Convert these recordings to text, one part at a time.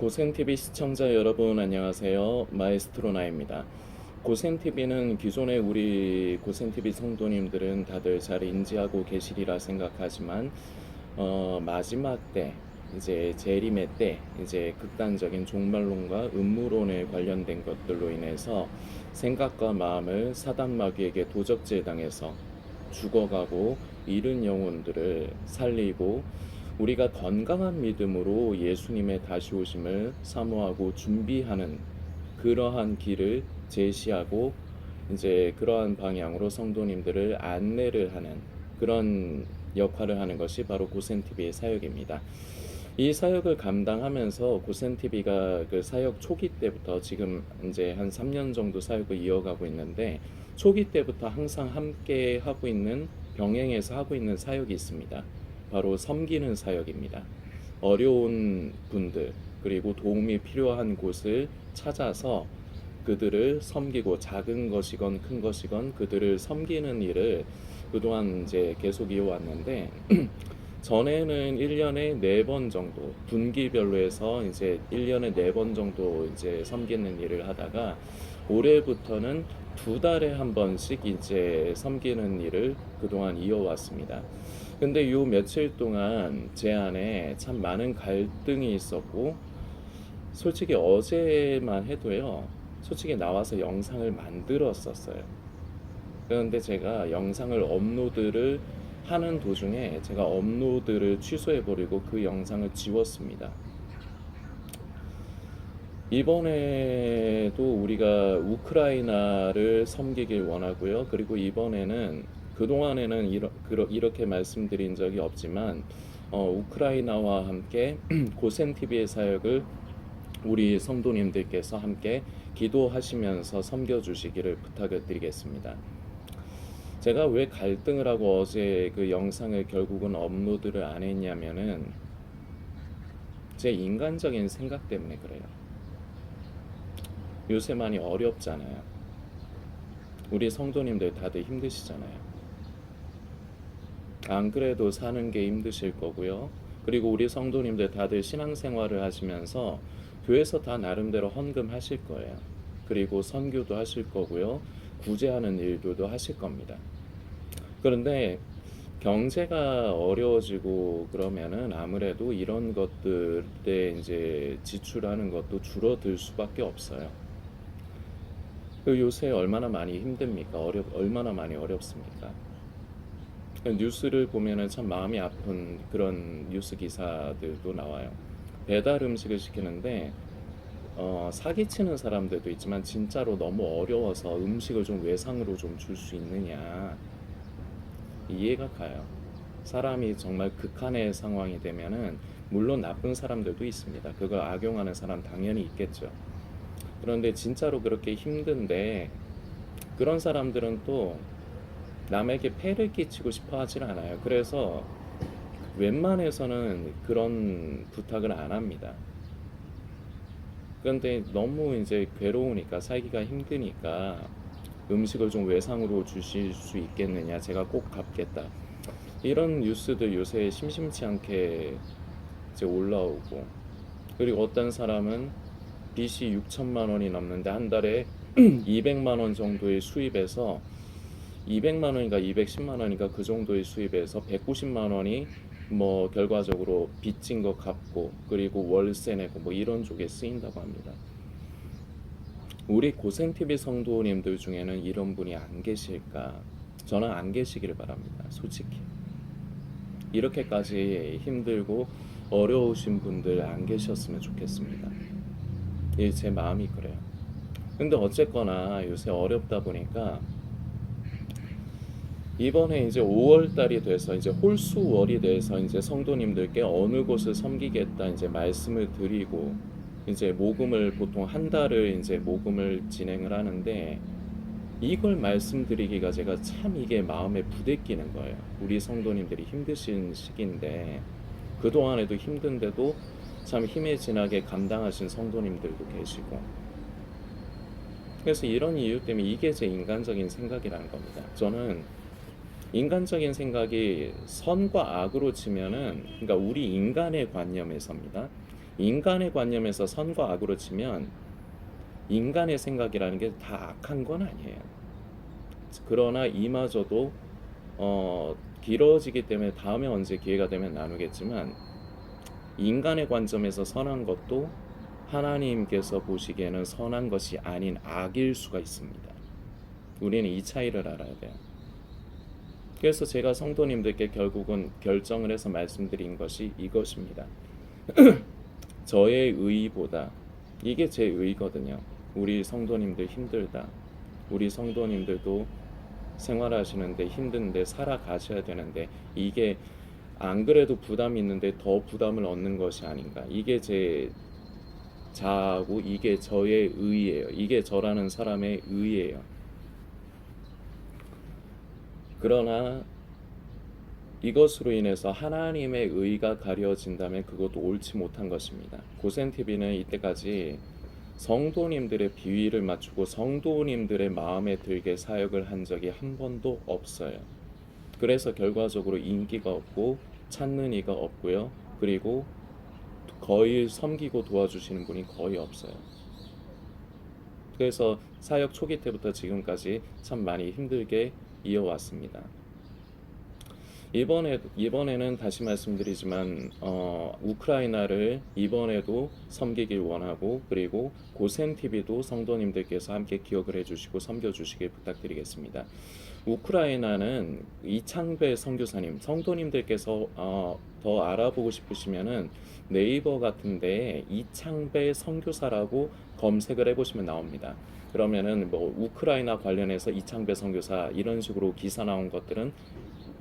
고센TV 시청자 여러분 안녕하세요. 마에스트로나입니다. 고센TV는 기존의 우리 고센TV 성도님들은 다들 잘 인지하고 계시리라 생각하지만 마지막 때 이제 재림의 때 이제 극단적인 종말론과 음모론에 관련된 것들로 인해서 생각과 마음을 사단 마귀에게 도적질 당해서 죽어가고 잃은 영혼들을 살리고 우리가 건강한 믿음으로 예수님의 다시 오심을 사모하고 준비하는 그러한 길을 제시하고 이제 그러한 방향으로 성도님들을 안내를 하는 그런 역할을 하는 것이 바로 고센TV의 사역입니다. 이 사역을 감당하면서 고센TV가 그 사역 초기 때부터 지금 이제 한 3년 정도 사역을 이어가고 있는데 초기 때부터 항상 함께 하고 있는 병행해서 하고 있는 사역이 있습니다. 바로 섬기는 사역입니다. 어려운 분들 그리고 도움이 필요한 곳을 찾아서 그들을 섬기고 작은 것이건 큰 것이건 그들을 섬기는 일을 그동안 이제 계속 이어왔는데 전에는 1년에 4번 정도 분기별로 해서 이제 1년에 4번 정도 이제 섬기는 일을 하다가 올해부터는 2달에 한 번씩 이제 섬기는 일을 그동안 이어왔습니다. 근데 요 며칠 동안 제 안에 참 많은 갈등이 있었고 솔직히 어제만 해도요. 솔직히 나와서 영상을 만들었었어요. 그런데 제가 영상을 업로드를 하는 도중에 제가 업로드를 취소해버리고 그 영상을 지웠습니다. 이번에도 우리가 우크라이나를 섬기길 원하고요. 그리고 이번에는 그동안에는 이렇게 말씀드린 적이 없지만 우크라이나와 함께 고센TV의 사역을 우리 성도님들께서 함께 기도하시면서 섬겨주시기를 부탁을 드리겠습니다. 제가 왜 갈등을 하고 어제 그 영상을 결국은 업로드를 안 했냐면은 제 인간적인 생각 때문에 그래요. 요새 많이 어렵잖아요. 우리 성도님들 다들 힘드시잖아요. 안 그래도 사는 게 힘드실 거고요. 그리고 우리 성도님들 다들 신앙생활을 하시면서 교회에서 다 나름대로 헌금하실 거예요. 그리고 선교도 하실 거고요. 구제하는 일들도 하실 겁니다. 그런데 경제가 어려워지고 그러면은 아무래도 이런 것들에 이제 지출하는 것도 줄어들 수밖에 없어요. 요새 얼마나 많이 힘듭니까? 얼마나 많이 어렵습니까? 뉴스를 보면은 참 마음이 아픈 그런 뉴스 기사들도 나와요. 배달 음식을 시키는데 사기치는 사람들도 있지만 진짜로 너무 어려워서 음식을 좀 외상으로 좀 줄 수 있느냐 이해가 가요. 사람이 정말 극한의 상황이 되면은 물론 나쁜 사람들도 있습니다. 그걸 악용하는 사람 당연히 있겠죠. 그런데 진짜로 그렇게 힘든데 그런 사람들은 또 남에게 폐를 끼치고 싶어 하질 않아요. 그래서 웬만해서는 그런 부탁을 안 합니다. 그런데 너무 이제 괴로우니까 살기가 힘드니까 음식을 좀 외상으로 주실 수 있겠느냐, 제가 꼭 갚겠다, 이런 뉴스들 요새 심심치 않게 이제 올라오고, 그리고 어떤 사람은 빚이 6천만 원이 넘는데 한 달에 200만 원 정도의 수입에서 200만 원인가 210만 원인가 그 정도의 수입에서 190만 원이 뭐 결과적으로 빚진 거 갚고 그리고 월세 내고 뭐 이런 쪽에 쓰인다고 합니다. 우리 고센TV 성도님들 중에는 이런 분이 안 계실까? 저는 안 계시기를 바랍니다. 솔직히 이렇게까지 힘들고 어려우신 분들 안 계셨으면 좋겠습니다. 이게 제 마음이 그래요. 근데 어쨌거나 요새 어렵다 보니까 이번에 이제 5월 달이 돼서 이제 홀수월이 돼서 이제 성도님들께 어느 곳을 섬기겠다 이제 말씀을 드리고 이제 모금을 보통 한 달을 이제 모금을 진행을 하는데 이걸 말씀드리기가 제가 참 이게 마음에 부대끼는 거예요. 우리 성도님들이 힘드신 시기인데 그동안에도 힘든데도 참 힘에 진하게 감당하신 성도님들도 계시고, 그래서 이런 이유 때문에 이게 제 인간적인 생각이라는 겁니다. 저는 인간적인 생각이 선과 악으로 치면은, 그러니까 우리 인간의 관념에서입니다. 인간의 관념에서 선과 악으로 치면 인간의 생각이라는 게 다 악한 건 아니에요. 그러나 이마저도 길어지기 때문에 다음에 언제 기회가 되면 나누겠지만, 인간의 관점에서 선한 것도 하나님께서 보시기에는 선한 것이 아닌 악일 수가 있습니다. 우리는 이 차이를 알아야 돼요. 그래서 제가 성도님들께 결국은 결정을 해서 말씀드린 것이 이것입니다. 저의 의보다, 이게 제 의거든요. 우리 성도님들 힘들다. 우리 성도님들도 생활하시는데 힘든데 살아가셔야 되는데, 이게 안 그래도 부담이 있는데 더 부담을 얻는 것이 아닌가. 이게 제 자아고 이게 저의 의예요. 이게 저라는 사람의 의예요. 그러나 이것으로 인해서 하나님의 의가 가려진다면 그것도 옳지 못한 것입니다. 고센TV는 이때까지 성도님들의 비위를 맞추고 성도님들의 마음에 들게 사역을 한 적이 한 번도 없어요. 그래서 결과적으로 인기가 없고 찾는 이가 없고요. 그리고 거의 섬기고 도와주시는 분이 거의 없어요. 그래서 사역 초기 때부터 지금까지 참 많이 힘들게 이어왔습니다. 이번에는 다시 말씀드리지만 우크라이나를 이번에도 섬기길 원하고, 그리고 고센TV도 성도님들께서 함께 기억을 해주시고 섬겨주시길 부탁드리겠습니다. 우크라이나는 이창배 선교사님, 성도님들께서 더 알아보고 싶으시면은 네이버 같은데 이창배 선교사라고 검색을 해보시면 나옵니다. 그러면은 뭐 우크라이나 관련해서 이창배 선교사 이런 식으로 기사 나온 것들은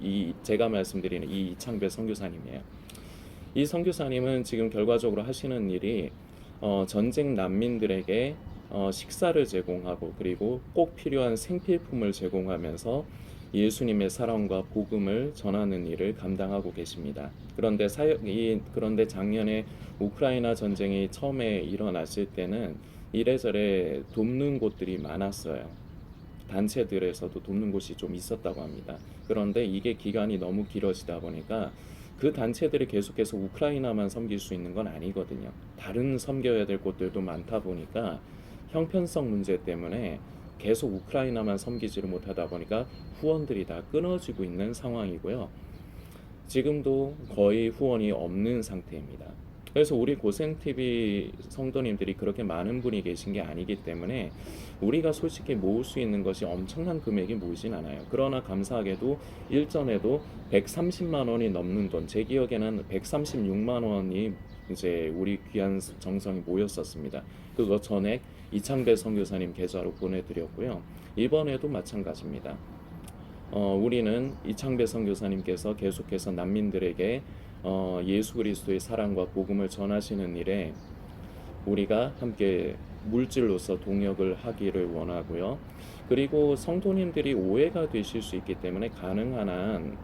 이 제가 말씀드리는 이 이창배 선교사님이에요. 이 선교사님은 지금 결과적으로 하시는 일이 전쟁 난민들에게 식사를 제공하고, 그리고 꼭 필요한 생필품을 제공하면서 예수님의 사랑과 복음을 전하는 일을 감당하고 계십니다. 그런데 작년에 우크라이나 전쟁이 처음에 일어났을 때는 이래저래 돕는 곳들이 많았어요. 단체들에서도 돕는 곳이 좀 있었다고 합니다. 그런데 이게 기간이 너무 길어지다 보니까 그 단체들이 계속해서 우크라이나만 섬길 수 있는 건 아니거든요. 다른 섬겨야 될 곳들도 많다 보니까 형편성 문제 때문에 계속 우크라이나만 섬기지를 못하다 보니까 후원들이 다 끊어지고 있는 상황이고요. 지금도 거의 후원이 없는 상태입니다. 그래서 우리 고센TV 성도님들이 그렇게 많은 분이 계신 게 아니기 때문에 우리가 솔직히 모을 수 있는 것이 엄청난 금액이 모이진 않아요. 그러나 감사하게도 일전에도 130만 원이 넘는 돈, 제 기억에는 136만 원이 이제 우리 귀한 정성이 모였었습니다. 그거 전액 이창배 선교사님 계좌로 보내드렸고요. 이번에도 마찬가지입니다. 우리는 이창배 선교사님께서 계속해서 난민들에게 예수 그리스도의 사랑과 복음을 전하시는 일에 우리가 함께 물질로서 동역을 하기를 원하고요. 그리고 성도님들이 오해가 되실 수 있기 때문에 가능한 한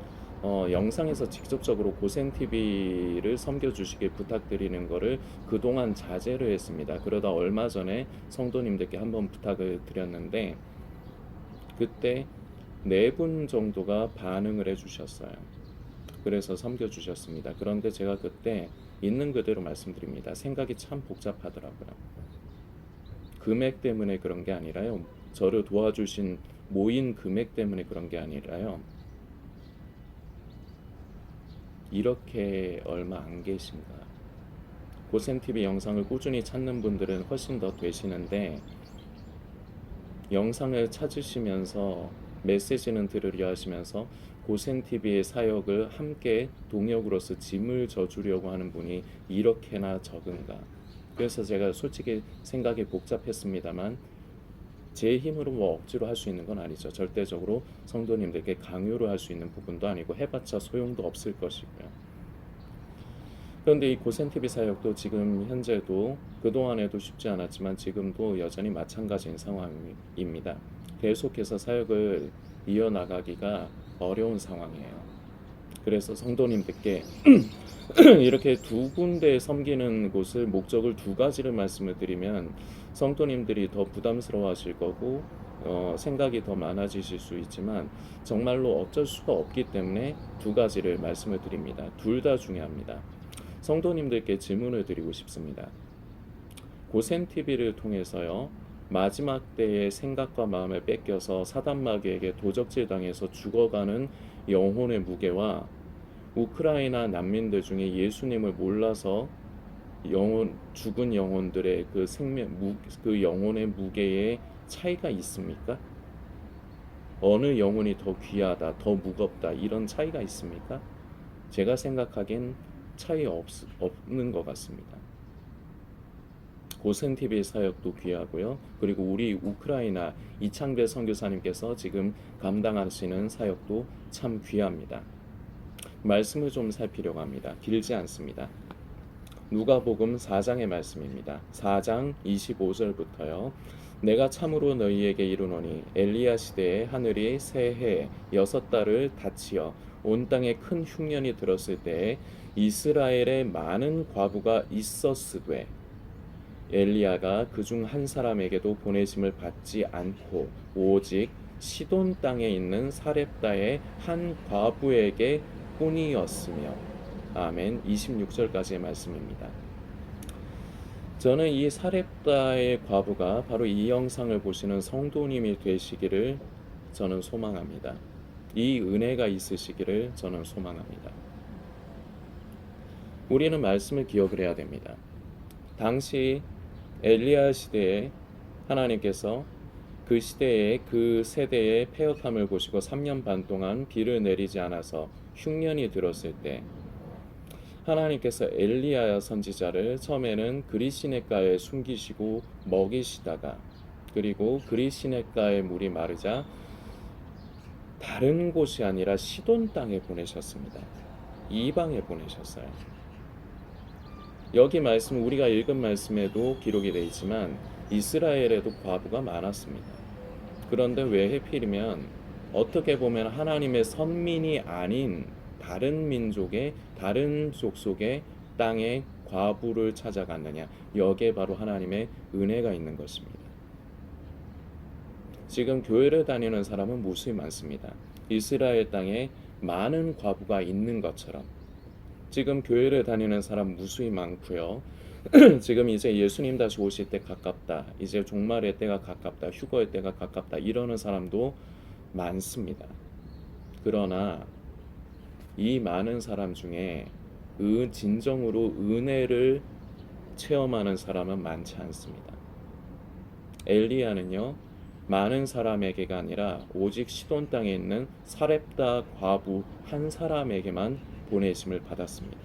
영상에서 직접적으로 고센TV를 섬겨주시길 부탁드리는 것을 그동안 자제를 했습니다. 그러다 얼마 전에 성도님들께 한번 부탁을 드렸는데 그때 4분 정도가 반응을 해주셨어요. 그래서 섬겨주셨습니다. 그런데 제가 그때 있는 그대로 말씀드립니다. 생각이 참 복잡하더라고요. 금액 때문에 그런 게 아니라요. 저를 도와주신 모인 금액 때문에 그런 게 아니라요. 이렇게 얼마 안 계신가. 고센TV 영상을 꾸준히 찾는 분들은 훨씬 더 되시는데 영상을 찾으시면서 메시지는 들으려 하시면서 고센TV의 사역을 함께 동역으로서 짐을 져주려고 하는 분이 이렇게나 적은가. 그래서 제가 솔직히 생각이 복잡했습니다만 제 힘으로 뭐 억지로 할 수 있는 건 아니죠. 절대적으로 성도님들께 강요를 할 수 있는 부분도 아니고 해봤자 소용도 없을 것이고요. 그런데 이 고센TV 사역도 지금 현재도 그동안에도 쉽지 않았지만 지금도 여전히 마찬가지인 상황입니다. 계속해서 사역을 이어나가기가 어려운 상황이에요. 그래서 성도님들께 이렇게 두 군데 섬기는 곳을 목적을 두 가지를 말씀을 드리면 성도님들이 더 부담스러워 하실 거고 생각이 더 많아지실 수 있지만 정말로 어쩔 수가 없기 때문에 두 가지를 말씀을 드립니다. 둘 다 중요합니다. 성도님들께 질문을 드리고 싶습니다. 고센TV를 통해서요, 마지막 때의 생각과 마음을 뺏겨서 사단마귀에게 도적질당해서 죽어가는 영혼의 무게와 우크라이나 난민들 중에 예수님을 몰라서 죽은 영혼들의 그 영혼의 무게에 차이가 있습니까? 어느 영혼이 더 귀하다, 더 무겁다, 이런 차이가 있습니까? 제가 생각하기엔 없는 것 같습니다. 고센TV 사역도 귀하고요. 그리고 우리 우크라이나 이창배 선교사님께서 지금 감당하시는 사역도 참 귀합니다. 말씀을 좀 살피려고 합니다. 길지 않습니다. 누가복음 4장의 말씀입니다. 4장 25절부터요. 내가 참으로 너희에게 이르노니 엘리야 시대에 하늘이 새해 6달을 닫히어 온 땅에 큰 흉년이 들었을 때에 이스라엘에 많은 과부가 있었으되 엘리야가 그중 한 사람에게도 보내심을 받지 않고 오직 시돈 땅에 있는 사렙다의 한 과부에게 뿐이었으며. 아멘. 26절까지의 말씀입니다. 저는 이 사렙다의 과부가 바로 이 영상을 보시는 성도님이 되시기를 저는 소망합니다. 이 은혜가 있으시기를 저는 소망합니다. 우리는 말씀을 기억을 해야 됩니다. 당시 엘리야 시대에 하나님께서 그 시대에 그 세대의 패역함을 보시고 3년 반 동안 비를 내리지 않아서 흉년이 들었을 때 하나님께서 엘리야 선지자를 처음에는 그리시네가에 숨기시고 먹이시다가 그리고 그리시네가의 물이 마르자 다른 곳이 아니라 시돈 땅에 보내셨습니다. 이방에 보내셨어요. 여기 말씀, 우리가 읽은 말씀에도 기록이 되어 있지만 이스라엘에도 과부가 많았습니다. 그런데 왜 하필이면 어떻게 보면 하나님의 선민이 아닌 다른 민족의 다른 족속의 땅에 과부를 찾아갔느냐, 여기에 바로 하나님의 은혜가 있는 것입니다. 지금 교회를 다니는 사람은 무수히 많습니다. 이스라엘 땅에 많은 과부가 있는 것처럼 지금 교회를 다니는 사람 무수히 많고요. 지금 이제 예수님 다시 오실 때 가깝다, 이제 종말의 때가 가깝다, 휴거의 때가 가깝다, 이러는 사람도 많습니다. 그러나 이 많은 사람 중에 진정으로 은혜를 체험하는 사람은 많지 않습니다. 엘리야는요, 많은 사람에게가 아니라 오직 시돈 땅에 있는 사렙다 과부 한 사람에게만 보내심을 받았습니다.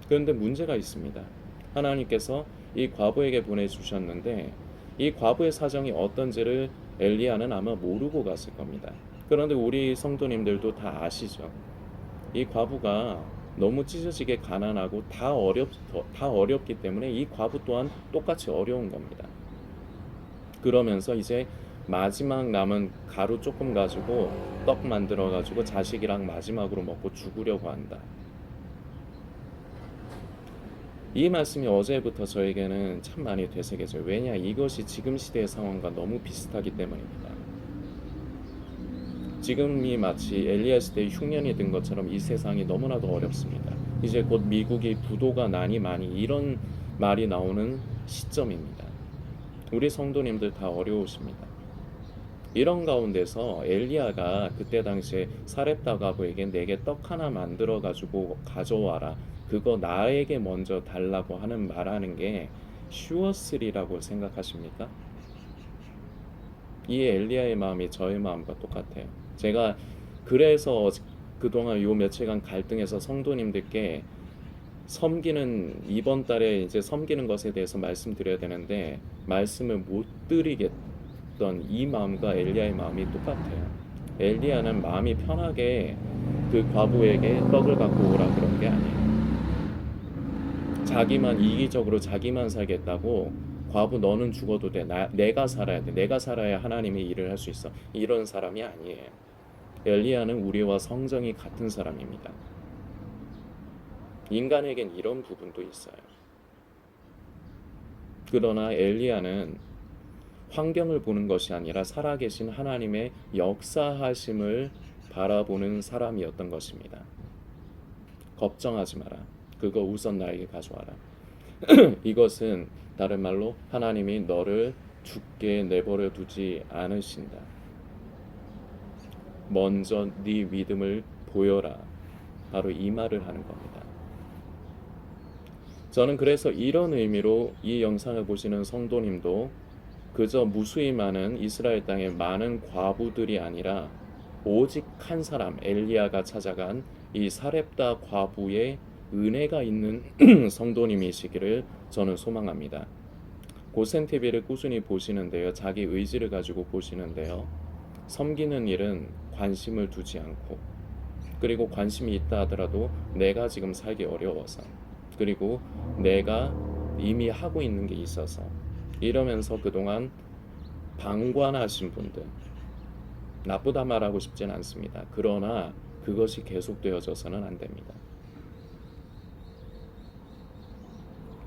그런데 문제가 있습니다. 하나님께서 이 과부에게 보내주셨는데 이 과부의 사정이 어떤지를 엘리야는 아마 모르고 갔을 겁니다. 그런데 우리 성도님들도 다 아시죠. 이 과부가 너무 찢어지게 가난하고 다 어렵기 때문에 이 과부 또한 똑같이 어려운 겁니다. 그러면서 이제 마지막 남은 가루 조금 가지고 떡 만들어 가지고 자식이랑 마지막으로 먹고 죽으려고 한다. 이 말씀이 어제부터 저에게는 참 많이 되새겨져요. 왜냐, 이것이 지금 시대의 상황과 너무 비슷하기 때문입니다. 지금이 마치 엘리야 시대에 흉년이 든 것처럼 이 세상이 너무나도 어렵습니다. 이제 곧 미국이 부도가 나니 많이, 이런 말이 나오는 시점입니다. 우리 성도님들 다 어려우십니다. 이런 가운데서 엘리야가 그때 당시에 사렙다 과부에게 내게 떡 하나 만들어 가지고 가져와라, 그거 나에게 먼저 달라고 하는 말하는 게 쉬웠으리라고 생각하십니까? 이 엘리야의 마음이 저의 마음과 똑같아요. 제가 그래서 그동안 요 며칠간 갈등해서 성도님들께 섬기는, 이번 달에 이제 섬기는 것에 대해서 말씀드려야 되는데 말씀을 못 드리겠던 이 마음과 엘리야의 마음이 똑같아요. 엘리야는 마음이 편하게 그 과부에게 떡을 갖고 오라 그런 게 아니에요. 자기만 이기적으로 자기만 살겠다고, 과부 너는 죽어도 돼, 내가 살아야 돼, 내가 살아야 하나님이 일을 할 수 있어, 이런 사람이 아니에요. 엘리야는 우리와 성정이 같은 사람입니다. 인간에겐 이런 부분도 있어요. 그러나 엘리야는 환경을 보는 것이 아니라 살아계신 하나님의 역사하심을 바라보는 사람이었던 것입니다. 걱정하지 마라. 그거 우선 나에게 가져와라. 이것은 다른 말로 하나님이 너를 죽게 내버려 두지 않으신다. 먼저 네 믿음을 보여라. 바로 이 말을 하는 겁니다. 저는 그래서 이런 의미로 이 영상을 보시는 성도님도 그저 무수히 많은 이스라엘 땅의 많은 과부들이 아니라 오직 한 사람 엘리야가 찾아간 이 사렙다 과부의 은혜가 있는 성도님이시기를 저는 소망합니다. 고센TV를 꾸준히 보시는데요. 자기 의지를 가지고 보시는데요. 섬기는 일은 관심을 두지 않고, 그리고 관심이 있다 하더라도 내가 지금 살기 어려워서, 그리고 내가 이미 하고 있는 게 있어서, 이러면서 그동안 방관하신 분들, 나쁘다 말하고 싶진 않습니다. 그러나 그것이 계속되어져서는 안 됩니다.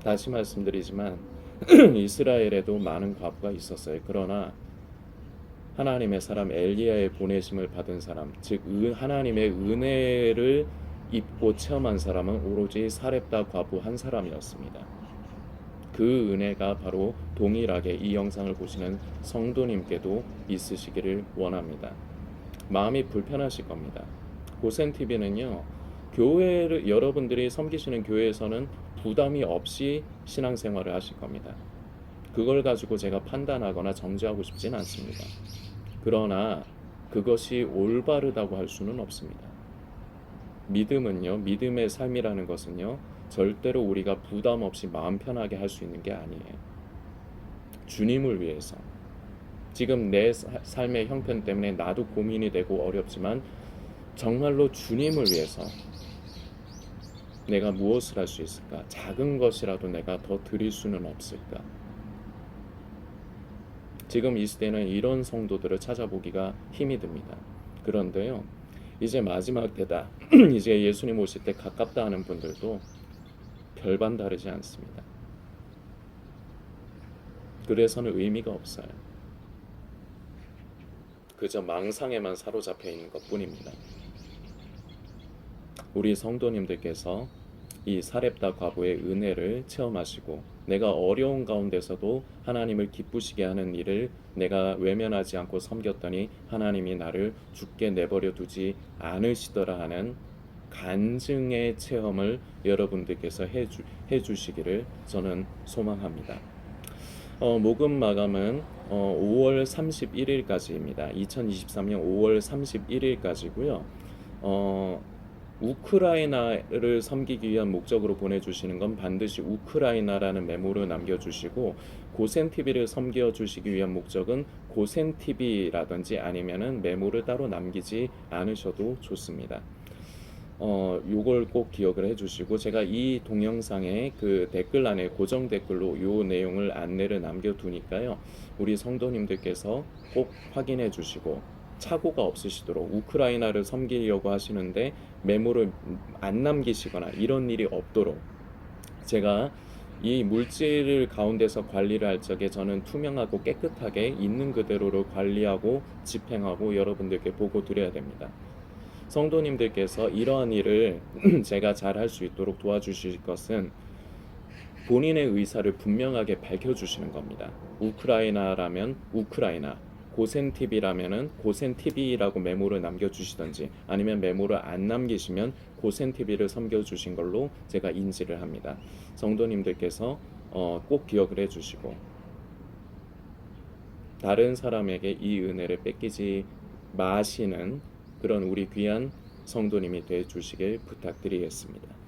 다시 말씀드리지만 이스라엘에도 많은 과부가 있었어요. 그러나 하나님의 사람 엘리야의 보내심을 받은 사람, 즉 하나님의 은혜를 입고 체험한 사람은 오로지 사렙다 과부 한 사람이었습니다. 그 은혜가 바로 동일하게 이 영상을 보시는 성도님께도 있으시기를 원합니다. 마음이 불편하실 겁니다. 고센TV는요, 교회를 여러분들이 섬기시는 교회에서는 부담이 없이 신앙생활을 하실 겁니다. 그걸 가지고 제가 판단하거나 정죄하고 싶진 않습니다. 그러나 그것이 올바르다고 할 수는 없습니다. 믿음은요, 믿음의 삶이라는 것은요, 절대로 우리가 부담 없이 마음 편하게 할 수 있는 게 아니에요. 주님을 위해서. 지금 내 삶의 형편 때문에 나도 고민이 되고 어렵지만 정말로 주님을 위해서 내가 무엇을 할 수 있을까? 작은 것이라도 내가 더 드릴 수는 없을까? 지금 이 시대는 이런 성도들을 찾아보기가 힘이 듭니다. 그런데요, 이제 마지막 때다. 이제 예수님 오실 때 가깝다 하는 분들도 별반 다르지 않습니다. 그래서는 의미가 없어요. 그저 망상에만 사로잡혀 있는 것뿐입니다. 우리 성도님들께서 이 사렙다 과부의 은혜를 체험하시고 내가 어려운 가운데서도 하나님을 기쁘시게 하는 일을 내가 외면하지 않고 섬겼더니 하나님이 나를 죽게 내버려 두지 않으시더라 하는 간증의 체험을 여러분들께서 해주시기를 저는 소망합니다. 모금 마감은 5월 31일까지입니다. 2023년 5월 31일까지고요. 우크라이나를 섬기기 위한 목적으로 보내주시는 건 반드시 우크라이나라는 메모를 남겨주시고, 고센TV를 섬겨주시기 위한 목적은 고센TV라든지 아니면은 메모를 따로 남기지 않으셔도 좋습니다. 요걸 꼭 기억을 해주시고, 제가 이 동영상에 그 댓글란에 고정 댓글로 요 내용을 안내를 남겨두니까요, 우리 성도님들께서 꼭 확인해 주시고 착오가 없으시도록, 우크라이나를 섬기려고 하시는데 메모를 안 남기시거나 이런 일이 없도록, 제가 이 물질을 가운데서 관리를 할 적에 저는 투명하고 깨끗하게 있는 그대로를 관리하고 집행하고 여러분들께 보고 드려야 됩니다. 성도님들께서 이러한 일을 제가 잘 할 수 있도록 도와주실 것은 본인의 의사를 분명하게 밝혀주시는 겁니다. 우크라이나라면 우크라이나, 고센TV라면은 고센TV라고 메모를 남겨주시든지, 아니면 메모를 안 남기시면 고센TV를 섬겨주신 걸로 제가 인지를 합니다. 성도님들께서 꼭 기억을 해주시고 다른 사람에게 이 은혜를 뺏기지 마시는 그런 우리 귀한 성도님이 되어 주시길 부탁드리겠습니다.